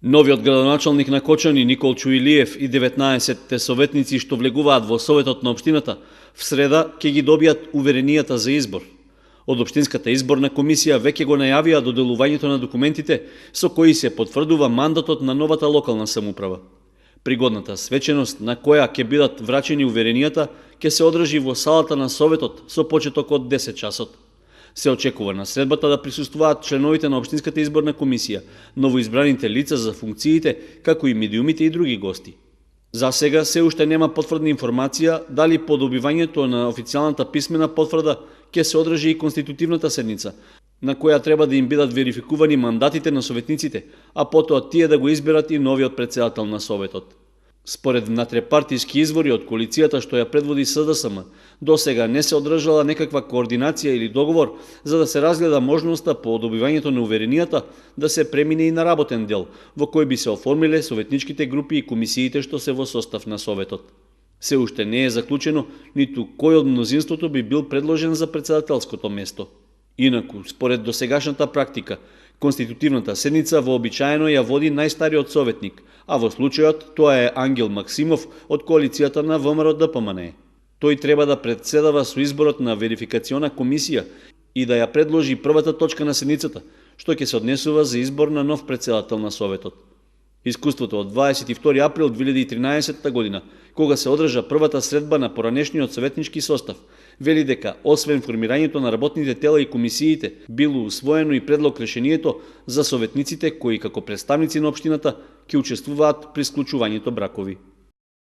Новиот градоначалник на Кочани Никол Чуилиев и 19 советници што влегуваат во Советот на општината в среда ќе ги добијат уверенијата за избор. Од Општинската изборна комисија веќе го најавија доделувањето на документите со кои се потврдува мандатот на новата локална самоуправа. Пригодната свеченост на која ќе бидат врачени уверенијата ќе се одржи во салата на Советот со почеток од 10 часот. Се очекува на средбата да присуствуваат членовите на Општинската изборна комисија, новоизбраните лица за функциите, како и медиумите и други гости. За сега се уште нема потврдна информација дали по добивањето на официјалната писмена потврда ќе се одржи и конститутивната седница, на која треба да им бидат верификувани мандатите на советниците, а потоа тие да го изберат и новиот претседател на Советот. Според внатрепартиски извори од коалицијата што ја предводи СДСМ, до сега не се одржала некаква координација или договор за да се разгледа можноста по добивањето на уверенијата да се премине и на работен дел, во кој би се оформиле советничките групи и комисиите што се во состав на Советот. Се уште не е заклучено ниту кој од мнозинството би бил предложен за претседателското место. Инаку, според досегашната практика, конститутивната седница вообичаено ја води најстариот советник, а во случајот тоа е Ангел Максимов од коалицијата на ВМРО ДПМН. Тој треба да председава со изборот на верификациона комисија и да ја предложи првата точка на седницата, што ќе се однесува за избор на нов председател на Советот. Искуството од 22 април 2013 година, кога се одржа првата средба на поранешниот советнички состав, вели дека освен формирањето на работните тела и комисиите, било усвоено и предлог решението за советниците кои како представници на општината ќе учествуваат при склучувањето бракови.